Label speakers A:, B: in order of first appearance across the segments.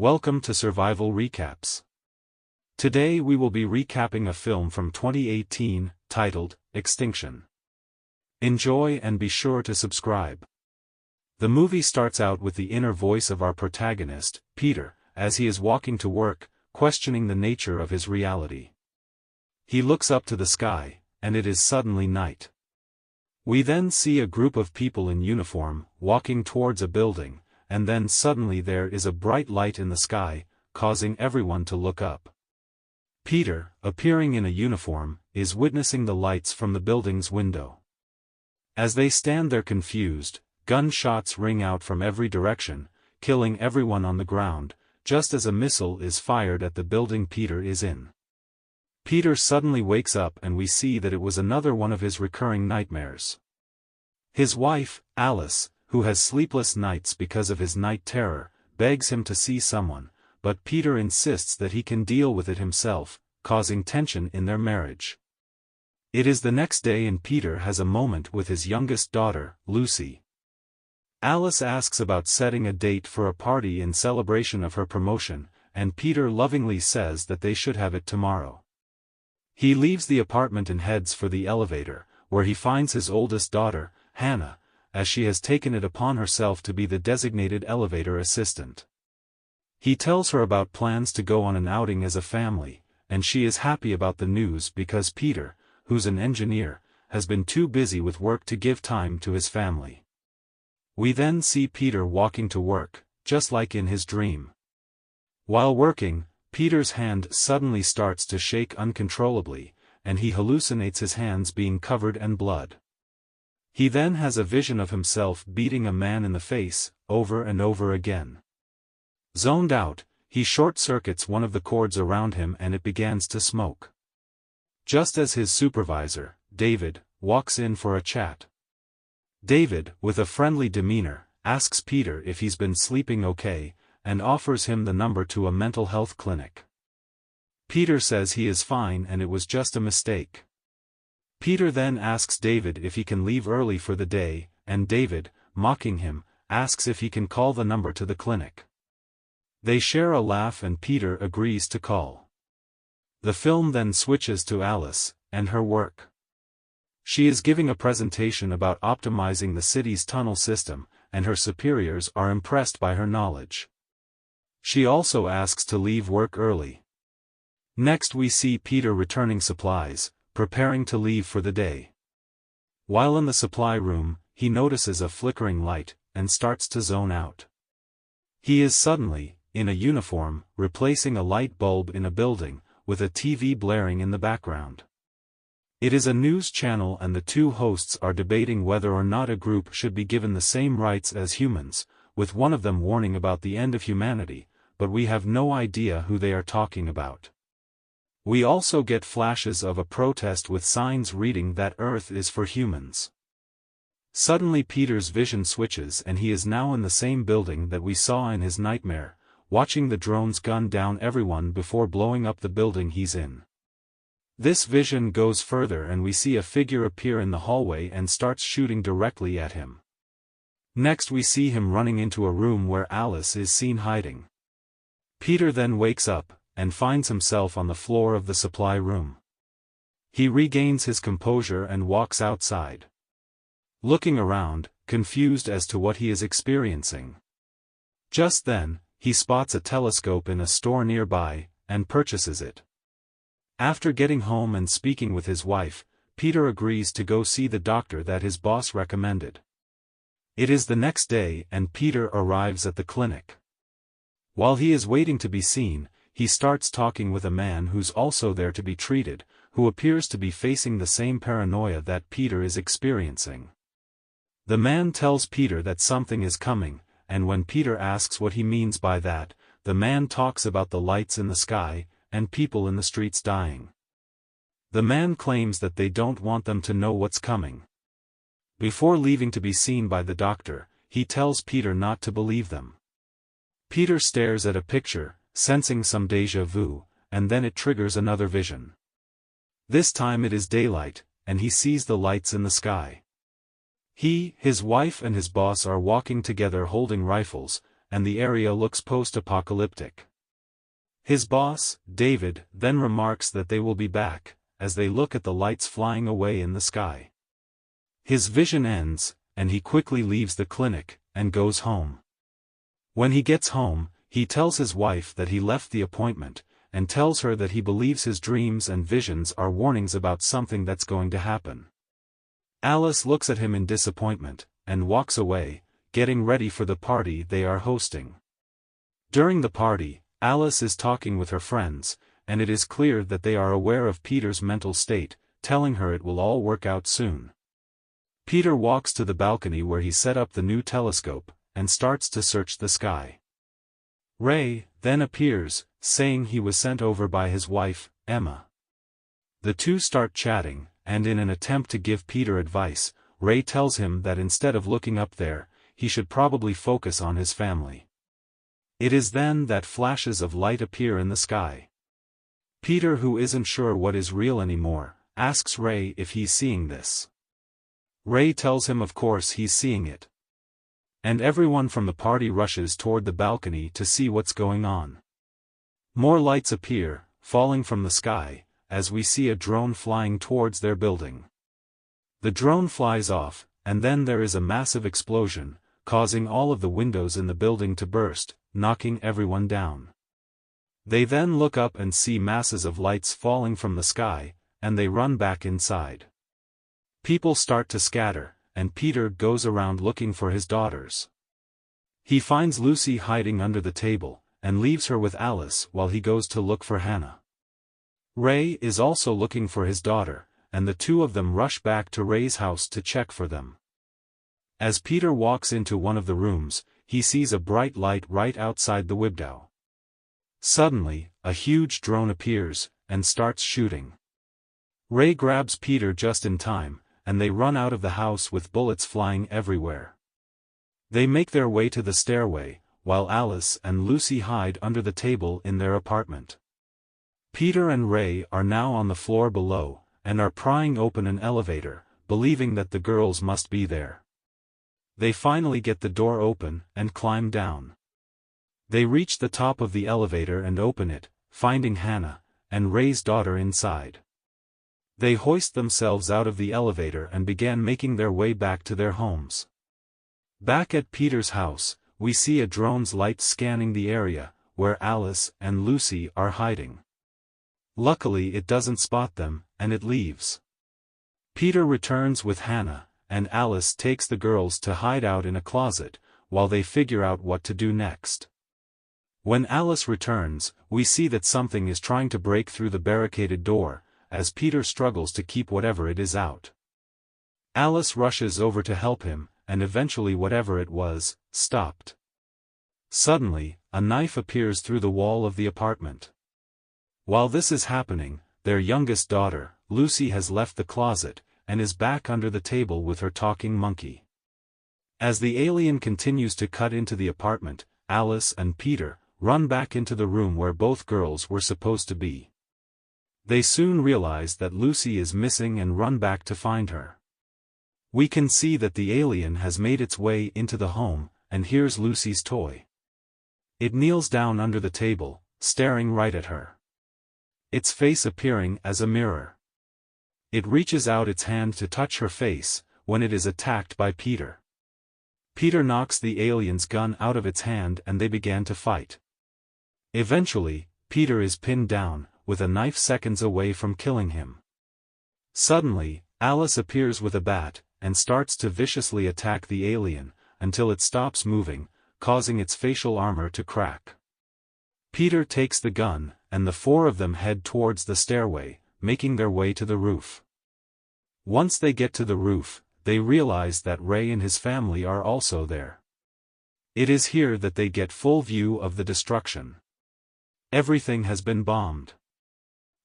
A: Welcome to Survival Recaps. Today we will be recapping a film from 2018, titled, Extinction. Enjoy and be sure to subscribe. The movie starts out with the inner voice of our protagonist, Peter, as he is walking to work, questioning the nature of his reality. He looks up to the sky, and it is suddenly night. We then see a group of people in uniform, walking towards a building, and then suddenly there is a bright light in the sky, causing everyone to look up. Peter, appearing in a uniform, is witnessing the lights from the building's window. As they stand there confused, gunshots ring out from every direction, killing everyone on the ground, just as a missile is fired at the building Peter is in. Peter suddenly wakes up and we see that it was another one of his recurring nightmares. His wife, Alice, who has sleepless nights because of his night terror, begs him to see someone, but Peter insists that he can deal with it himself, causing tension in their marriage. It is the next day and Peter has a moment with his youngest daughter, Lucy. Alice asks about setting a date for a party in celebration of her promotion, and Peter lovingly says that they should have it tomorrow. He leaves the apartment and heads for the elevator, where he finds his oldest daughter, Hannah, as she has taken it upon herself to be the designated elevator assistant. He tells her about plans to go on an outing as a family, and she is happy about the news because Peter, who's an engineer, has been too busy with work to give time to his family. We then see Peter walking to work, just like in his dream. While working, Peter's hand suddenly starts to shake uncontrollably, and he hallucinates his hands being covered in blood. He then has a vision of himself beating a man in the face, over and over again. Zoned out, he short-circuits one of the cords around him and it begins to smoke. Just as his supervisor, David, walks in for a chat. David, with a friendly demeanor, asks Peter if he's been sleeping okay, and offers him the number to a mental health clinic. Peter says he is fine and it was just a mistake. Peter then asks David if he can leave early for the day, and David, mocking him, asks if he can call the number to the clinic. They share a laugh and Peter agrees to call. The film then switches to Alice, and her work. She is giving a presentation about optimizing the city's tunnel system, and her superiors are impressed by her knowledge. She also asks to leave work early. Next we see Peter returning supplies, preparing to leave for the day. While in the supply room, he notices a flickering light, and starts to zone out. He is suddenly, in a uniform, replacing a light bulb in a building, with a TV blaring in the background. It is a news channel and the two hosts are debating whether or not a group should be given the same rights as humans, with one of them warning about the end of humanity, but we have no idea who they are talking about. We also get flashes of a protest with signs reading that Earth is for humans. Suddenly Peter's vision switches and he is now in the same building that we saw in his nightmare, watching the drones gun down everyone before blowing up the building he's in. This vision goes further and we see a figure appear in the hallway and starts shooting directly at him. Next we see him running into a room where Alice is seen hiding. Peter then wakes up, and finds himself on the floor of the supply room. He regains his composure and walks outside. Looking around, confused as to what he is experiencing. Just then, he spots a telescope in a store nearby, and purchases it. After getting home and speaking with his wife, Peter agrees to go see the doctor that his boss recommended. It is the next day and Peter arrives at the clinic. While he is waiting to be seen, he starts talking with a man who's also there to be treated, who appears to be facing the same paranoia that Peter is experiencing. The man tells Peter that something is coming, and when Peter asks what he means by that, the man talks about the lights in the sky, and people in the streets dying. The man claims that they don't want them to know what's coming. Before leaving to be seen by the doctor, he tells Peter not to believe them. Peter stares at a picture, sensing some déjà vu, and then it triggers another vision. This time it is daylight, and he sees the lights in the sky. He, his wife and his boss are walking together holding rifles, and the area looks post-apocalyptic. His boss, David, then remarks that they will be back, as they look at the lights flying away in the sky. His vision ends, and he quickly leaves the clinic, and goes home. When he gets home, he tells his wife that he left the appointment, and tells her that he believes his dreams and visions are warnings about something that's going to happen. Alice looks at him in disappointment, and walks away, getting ready for the party they are hosting. During the party, Alice is talking with her friends, and it is clear that they are aware of Peter's mental state, telling her it will all work out soon. Peter walks to the balcony where he set up the new telescope, and starts to search the sky. Ray then appears, saying he was sent over by his wife, Emma. The two start chatting, and in an attempt to give Peter advice, Ray tells him that instead of looking up there, he should probably focus on his family. It is then that flashes of light appear in the sky. Peter, who isn't sure what is real anymore, asks Ray if he's seeing this. Ray tells him of course he's seeing it. And everyone from the party rushes toward the balcony to see what's going on. More lights appear, falling from the sky, as we see a drone flying towards their building. The drone flies off, and then there is a massive explosion, causing all of the windows in the building to burst, knocking everyone down. They then look up and see masses of lights falling from the sky, and they run back inside. People start to scatter, and Peter goes around looking for his daughters. He finds Lucy hiding under the table, and leaves her with Alice while he goes to look for Hannah. Ray is also looking for his daughter, and the two of them rush back to Ray's house to check for them. As Peter walks into one of the rooms, he sees a bright light right outside the window. Suddenly, a huge drone appears, and starts shooting. Ray grabs Peter just in time, and they run out of the house with bullets flying everywhere. They make their way to the stairway, while Alice and Lucy hide under the table in their apartment. Peter and Ray are now on the floor below, and are prying open an elevator, believing that the girls must be there. They finally get the door open, and climb down. They reach the top of the elevator and open it, finding Hannah, and Ray's daughter inside. They hoist themselves out of the elevator and began making their way back to their homes. Back at Peter's house, we see a drone's light scanning the area, where Alice and Lucy are hiding. Luckily it doesn't spot them, and it leaves. Peter returns with Hannah, and Alice takes the girls to hide out in a closet, while they figure out what to do next. When Alice returns, we see that something is trying to break through the barricaded door, as Peter struggles to keep whatever it is out. Alice rushes over to help him, and eventually whatever it was, stopped. Suddenly, a knife appears through the wall of the apartment. While this is happening, their youngest daughter, Lucy, has left the closet, and is back under the table with her talking monkey. As the alien continues to cut into the apartment, Alice and Peter run back into the room where both girls were supposed to be. They soon realize that Lucy is missing and run back to find her. We can see that the alien has made its way into the home, and here's Lucy's toy. It kneels down under the table, staring right at her. Its face appearing as a mirror. It reaches out its hand to touch her face, when it is attacked by Peter. Peter knocks the alien's gun out of its hand and they began to fight. Eventually, Peter is pinned down, with a knife seconds away from killing him. Suddenly, Alice appears with a bat, and starts to viciously attack the alien, until it stops moving, causing its facial armor to crack. Peter takes the gun, and the four of them head towards the stairway, making their way to the roof. Once they get to the roof, they realize that Ray and his family are also there. It is here that they get full view of the destruction. Everything has been bombed.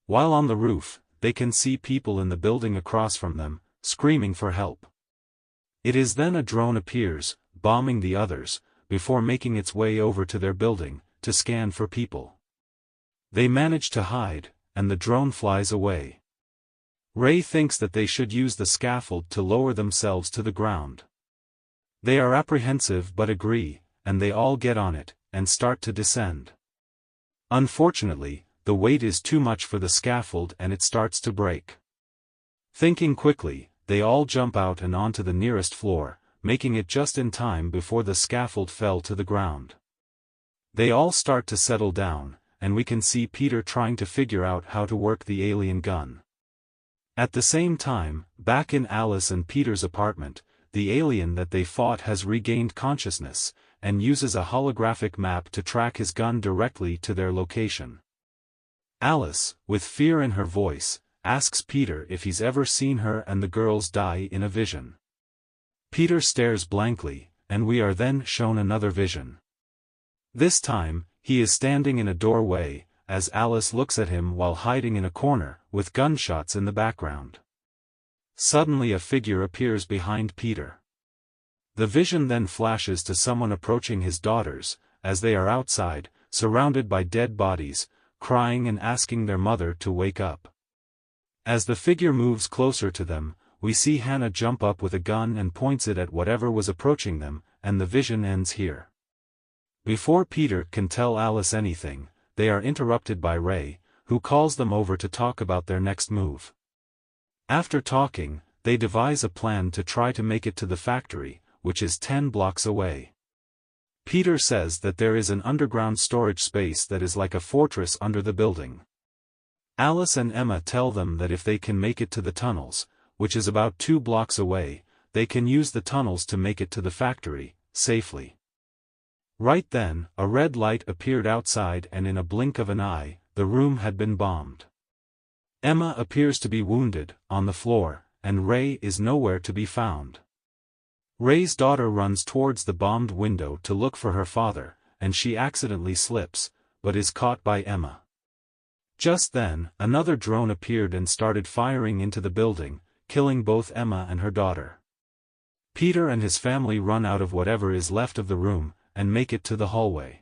A: While on the roof, they can see people in the building across from them, screaming for help. It is then a drone appears, bombing the others, before making its way over to their building, to scan for people. They manage to hide, and the drone flies away. Ray thinks that they should use the scaffold to lower themselves to the ground. They are apprehensive but agree, and they all get on it, and start to descend. Unfortunately, the weight is too much for the scaffold and it starts to break. Thinking quickly, they all jump out and onto the nearest floor, making it just in time before the scaffold fell to the ground. They all start to settle down, and we can see Peter trying to figure out how to work the alien gun. At the same time, back in Alice and Peter's apartment, the alien that they fought has regained consciousness, and uses a holographic map to track his gun directly to their location. Alice, with fear in her voice, asks Peter if he's ever seen her and the girls die in a vision. Peter stares blankly, and we are then shown another vision. This time, he is standing in a doorway, as Alice looks at him while hiding in a corner, with gunshots in the background. Suddenly a figure appears behind Peter. The vision then flashes to someone approaching his daughters, as they are outside, surrounded by dead bodies, crying and asking their mother to wake up. As the figure moves closer to them, we see Hannah jump up with a gun and points it at whatever was approaching them, and the vision ends here. Before Peter can tell Alice anything, they are interrupted by Ray, who calls them over to talk about their next move. After talking, they devise a plan to try to make it to the factory, which is 10 blocks away. Peter says that there is an underground storage space that is like a fortress under the building. Alice and Emma tell them that if they can make it to the tunnels, which is about 2 blocks away, they can use the tunnels to make it to the factory, safely. Right then, a red light appeared outside and in a blink of an eye, the room had been bombed. Emma appears to be wounded, on the floor, and Ray is nowhere to be found. Ray's daughter runs towards the bombed window to look for her father, and she accidentally slips, but is caught by Emma. Just then, another drone appeared and started firing into the building, killing both Emma and her daughter. Peter and his family run out of whatever is left of the room, and make it to the hallway.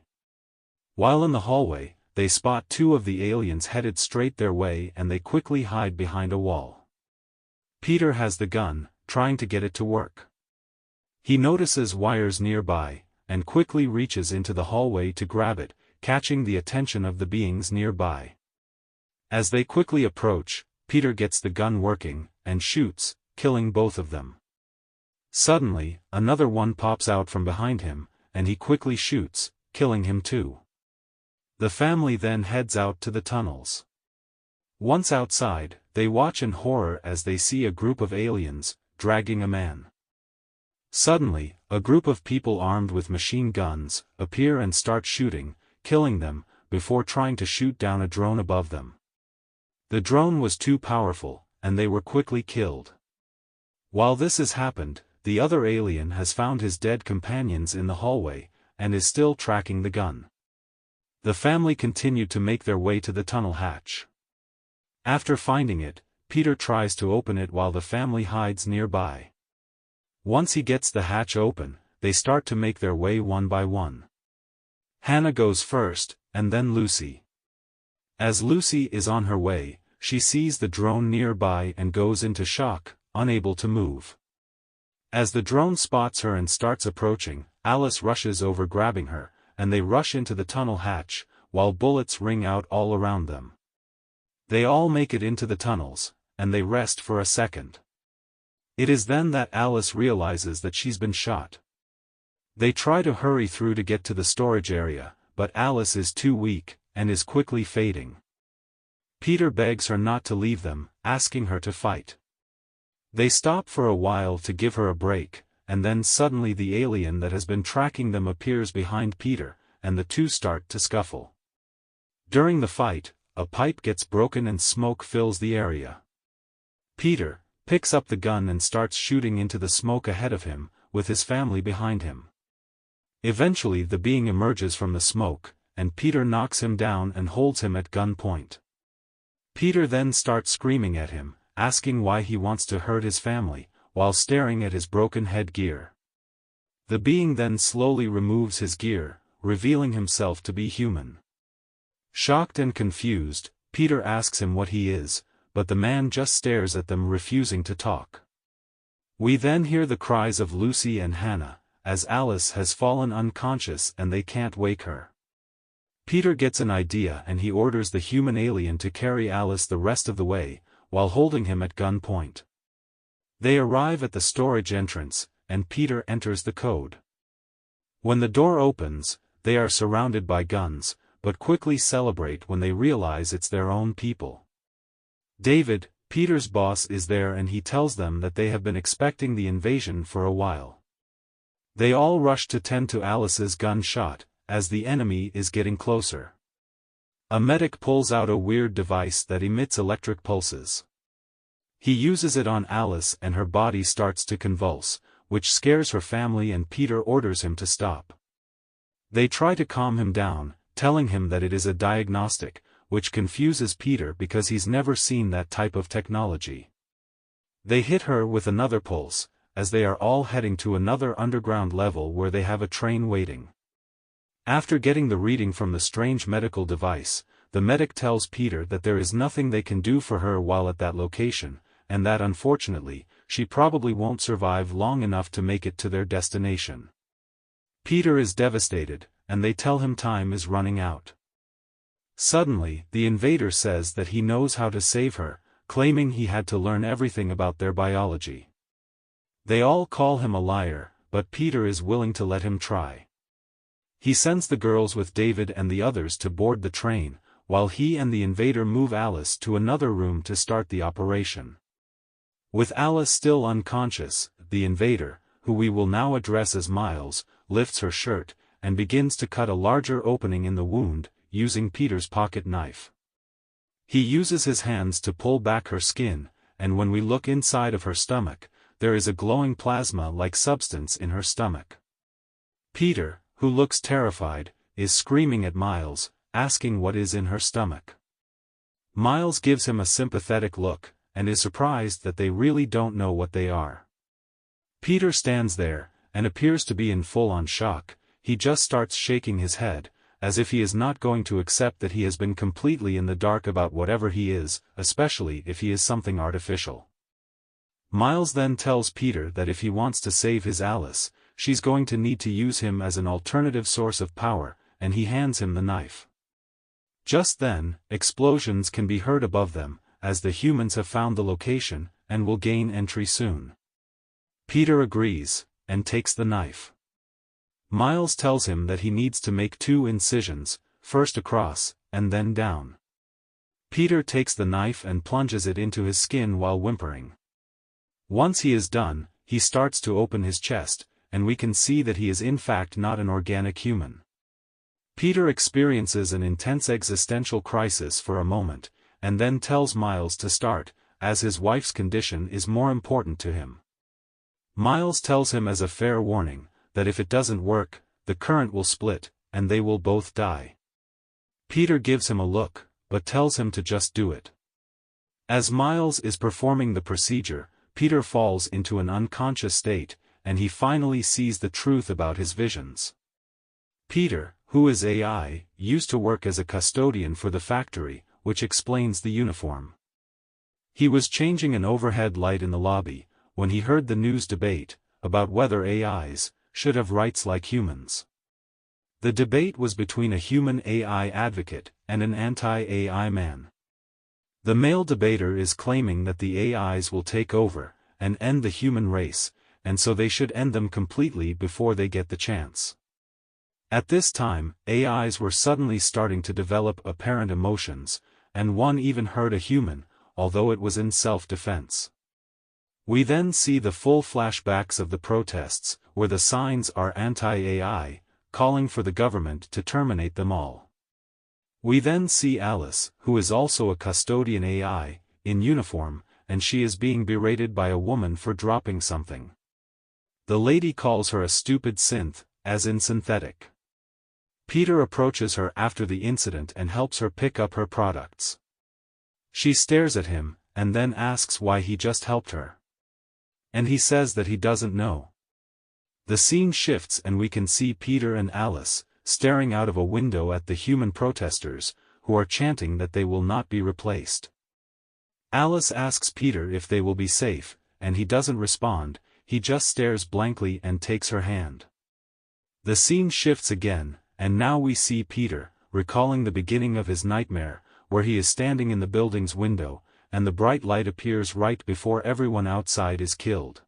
A: While in the hallway, they spot 2 of the aliens headed straight their way and they quickly hide behind a wall. Peter has the gun, trying to get it to work. He notices wires nearby, and quickly reaches into the hallway to grab it, catching the attention of the beings nearby. As they quickly approach, Peter gets the gun working, and shoots, killing both of them. Suddenly, another one pops out from behind him, and he quickly shoots, killing him too. The family then heads out to the tunnels. Once outside, they watch in horror as they see a group of aliens, dragging a man. Suddenly, a group of people armed with machine guns appear and start shooting, killing them, before trying to shoot down a drone above them. The drone was too powerful, and they were quickly killed. While this has happened, the other alien has found his dead companions in the hallway, and is still tracking the gun. The family continued to make their way to the tunnel hatch. After finding it, Peter tries to open it while the family hides nearby. Once he gets the hatch open, they start to make their way one by one. Hannah goes first, and then Lucy. As Lucy is on her way, she sees the drone nearby and goes into shock, unable to move. As the drone spots her and starts approaching, Alice rushes over grabbing her, and they rush into the tunnel hatch, while bullets ring out all around them. They all make it into the tunnels, and they rest for a second. It is then that Alice realizes that she's been shot. They try to hurry through to get to the storage area, but Alice is too weak, and is quickly fading. Peter begs her not to leave them, asking her to fight. They stop for a while to give her a break, and then suddenly the alien that has been tracking them appears behind Peter, and the two start to scuffle. During the fight, a pipe gets broken and smoke fills the area. Peter picks up the gun and starts shooting into the smoke ahead of him, with his family behind him. Eventually the being emerges from the smoke, and Peter knocks him down and holds him at gunpoint. Peter then starts screaming at him, asking why he wants to hurt his family, while staring at his broken headgear. The being then slowly removes his gear, revealing himself to be human. Shocked and confused, Peter asks him what he is, but the man just stares at them, refusing to talk. We then hear the cries of Lucy and Hannah, as Alice has fallen unconscious and they can't wake her. Peter gets an idea and he orders the human alien to carry Alice the rest of the way, while holding him at gunpoint. They arrive at the storage entrance, and Peter enters the code. When the door opens, they are surrounded by guns, but quickly celebrate when they realize it's their own people. David, Peter's boss, is there and he tells them that they have been expecting the invasion for a while. They all rush to tend to Alice's gunshot, as the enemy is getting closer. A medic pulls out a weird device that emits electric pulses. He uses it on Alice and her body starts to convulse, which scares her family and Peter orders him to stop. They try to calm him down, telling him that it is a diagnostic, which confuses Peter because he's never seen that type of technology. They hit her with another pulse, as they are all heading to another underground level where they have a train waiting. After getting the reading from the strange medical device, the medic tells Peter that there is nothing they can do for her while at that location, and that unfortunately, she probably won't survive long enough to make it to their destination. Peter is devastated, and they tell him time is running out. Suddenly, the invader says that he knows how to save her, claiming he had to learn everything about their biology. They all call him a liar, but Peter is willing to let him try. He sends the girls with David and the others to board the train, while he and the invader move Alice to another room to start the operation. With Alice still unconscious, the invader, who we will now address as Miles, lifts her shirt, and begins to cut a larger opening in the wound, using Peter's pocket knife. He uses his hands to pull back her skin, and when we look inside of her stomach, there is a glowing plasma-like substance in her stomach. Peter, who looks terrified, is screaming at Miles, asking what is in her stomach. Miles gives him a sympathetic look, and is surprised that they really don't know what they are. Peter stands there, and appears to be in full-on shock. He just starts shaking his head, as if he is not going to accept that he has been completely in the dark about whatever he is, especially if he is something artificial. Miles then tells Peter that if he wants to save his Alice, she's going to need to use him as an alternative source of power, and he hands him the knife. Just then, explosions can be heard above them, as the humans have found the location, and will gain entry soon. Peter agrees, and takes the knife. Miles tells him that he needs to make 2 incisions, first across, and then down. Peter takes the knife and plunges it into his skin while whimpering. Once he is done, he starts to open his chest, and we can see that he is in fact not an organic human. Peter experiences an intense existential crisis for a moment, and then tells Miles to start, as his wife's condition is more important to him. Miles tells him as a fair warning, that if it doesn't work, the current will split, and they will both die. Peter gives him a look, but tells him to just do it. As Miles is performing the procedure, Peter falls into an unconscious state, and he finally sees the truth about his visions. Peter, who is AI, used to work as a custodian for the factory, which explains the uniform. He was changing an overhead light in the lobby, when he heard the news debate, about whether AIs should have rights like humans. The debate was between a human AI advocate and an anti-AI man. The male debater is claiming that the AIs will take over and end the human race, and so they should end them completely before they get the chance. At this time, AIs were suddenly starting to develop apparent emotions, and one even hurt a human, although it was in self-defense. We then see the full flashbacks of the protests, where the signs are anti-AI, calling for the government to terminate them all. We then see Alice, who is also a custodian AI, in uniform, and she is being berated by a woman for dropping something. The lady calls her a stupid synth, as in synthetic. Peter approaches her after the incident and helps her pick up her products. She stares at him, and then asks why he just helped her. And he says that he doesn't know. The scene shifts and we can see Peter and Alice, staring out of a window at the human protesters, who are chanting that they will not be replaced. Alice asks Peter if they will be safe, and he doesn't respond, he just stares blankly and takes her hand. The scene shifts again, and now we see Peter, recalling the beginning of his nightmare, where he is standing in the building's window, and the bright light appears right before everyone outside is killed.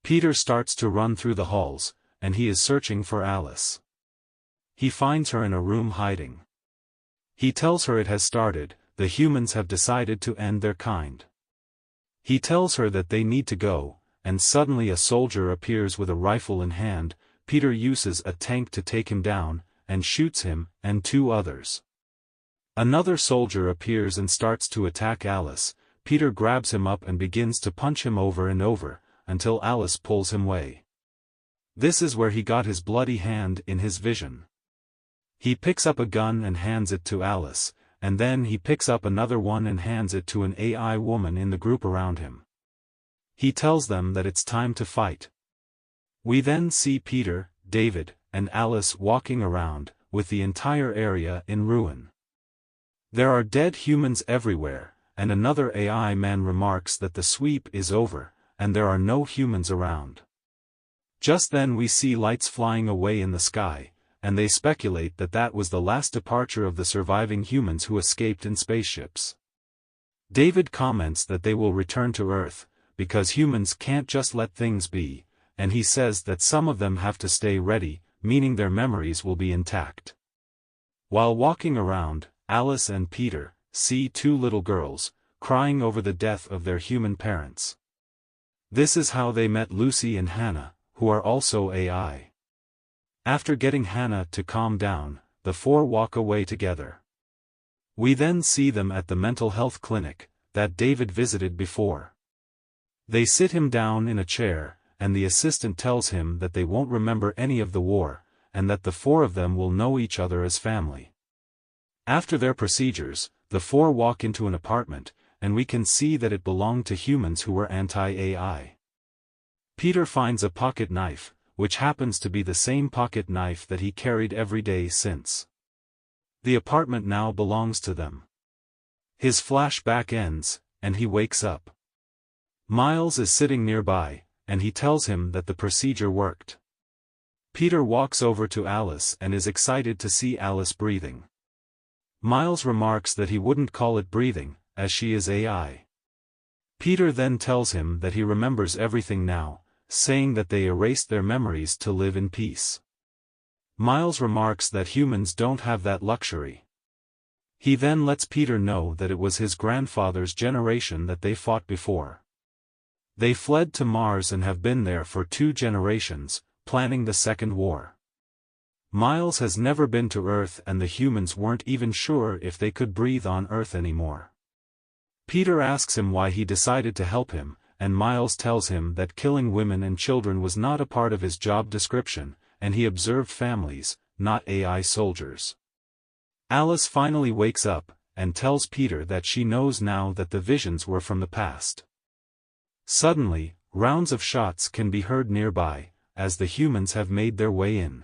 A: Peter starts to run through the halls, and he is searching for Alice. He finds her in a room hiding. He tells her it has started, the humans have decided to end their kind. He tells her that they need to go, and suddenly a soldier appears with a rifle in hand. Peter uses a tank to take him down, and shoots him, and 2 others. Another soldier appears and starts to attack Alice. Peter grabs him up and begins to punch him over and over, until Alice pulls him away. This is where he got his bloody hand in his vision. He picks up a gun and hands it to Alice, and then he picks up another one and hands it to an AI woman in the group around him. He tells them that it's time to fight. We then see Peter, David, and Alice walking around, with the entire area in ruin. There are dead humans everywhere, and another AI man remarks that the sweep is over, and there are no humans around. Just then we see lights flying away in the sky, and they speculate that that was the last departure of the surviving humans who escaped in spaceships. David comments that they will return to Earth, because humans can't just let things be, and he says that some of them have to stay ready, meaning their memories will be intact. While walking around, Alice and Peter see 2 little girls, crying over the death of their human parents. This is how they met Lucy and Hannah, who are also AI. After getting Hannah to calm down, the 4 walk away together. We then see them at the mental health clinic that David visited before. They sit him down in a chair, and the assistant tells him that they won't remember any of the war, and that the 4 of them will know each other as family. After their procedures, the 4 walk into an apartment, and we can see that it belonged to humans who were anti-AI. Peter finds a pocket knife, which happens to be the same pocket knife that he carried every day since. The apartment now belongs to them. His flashback ends, and he wakes up. Miles is sitting nearby, and he tells him that the procedure worked. Peter walks over to Alice and is excited to see Alice breathing. Miles remarks that he wouldn't call it breathing, as she is AI. Peter then tells him that he remembers everything now, saying that they erased their memories to live in peace. Miles remarks that humans don't have that luxury. He then lets Peter know that it was his grandfather's generation that they fought before. They fled to Mars and have been there for 2 generations, planning the Second War. Miles has never been to Earth and the humans weren't even sure if they could breathe on Earth anymore. Peter asks him why he decided to help him, and Miles tells him that killing women and children was not a part of his job description, and he observed families, not AI soldiers. Alice finally wakes up, and tells Peter that she knows now that the visions were from the past. Suddenly, rounds of shots can be heard nearby, as the humans have made their way in.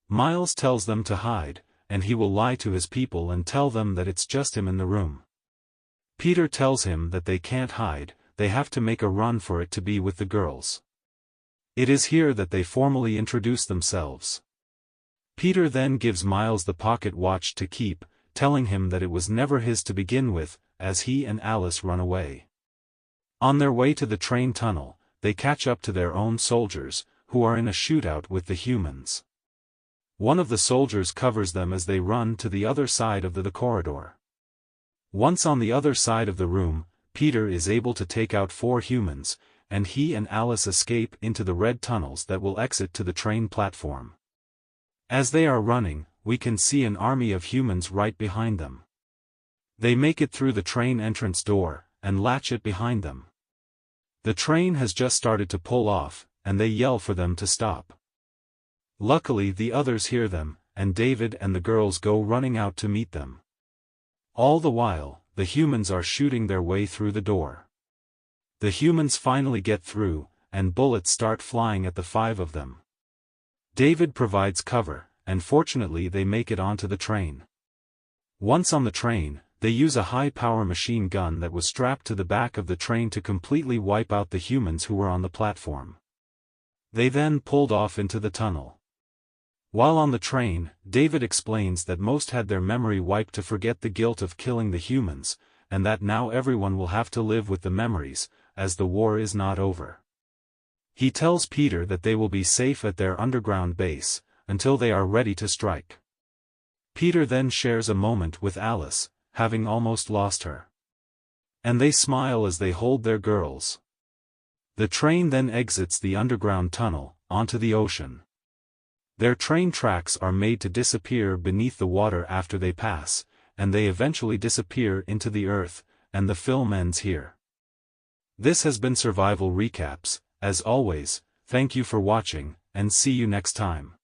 A: Miles tells them to hide, and he will lie to his people and tell them that it's just him in the room. Peter tells him that they can't hide, they have to make a run for it to be with the girls. It is here that they formally introduce themselves. Peter then gives Miles the pocket watch to keep, telling him that it was never his to begin with, as he and Alice run away. On their way to the train tunnel, they catch up to their own soldiers, who are in a shootout with the humans. One of the soldiers covers them as they run to the other side of the corridor. Once on the other side of the room, Peter is able to take out 4 humans, and he and Alice escape into the red tunnels that will exit to the train platform. As they are running, we can see an army of humans right behind them. They make it through the train entrance door, and latch it behind them. The train has just started to pull off, and they yell for them to stop. Luckily the others hear them, and David and the girls go running out to meet them. All the while, the humans are shooting their way through the door. The humans finally get through, and bullets start flying at the 5 of them. David provides cover, and fortunately they make it onto the train. Once on the train, they use a high-power machine gun that was strapped to the back of the train to completely wipe out the humans who were on the platform. They then pulled off into the tunnel. While on the train, David explains that most had their memory wiped to forget the guilt of killing the humans, and that now everyone will have to live with the memories, as the war is not over. He tells Peter that they will be safe at their underground base, until they are ready to strike. Peter then shares a moment with Alice, having almost lost her. And they smile as they hold their girls. The train then exits the underground tunnel, onto the ocean. Their train tracks are made to disappear beneath the water after they pass, and they eventually disappear into the earth, and the film ends here. This has been Survival Recaps. As always, thank you for watching, and see you next time.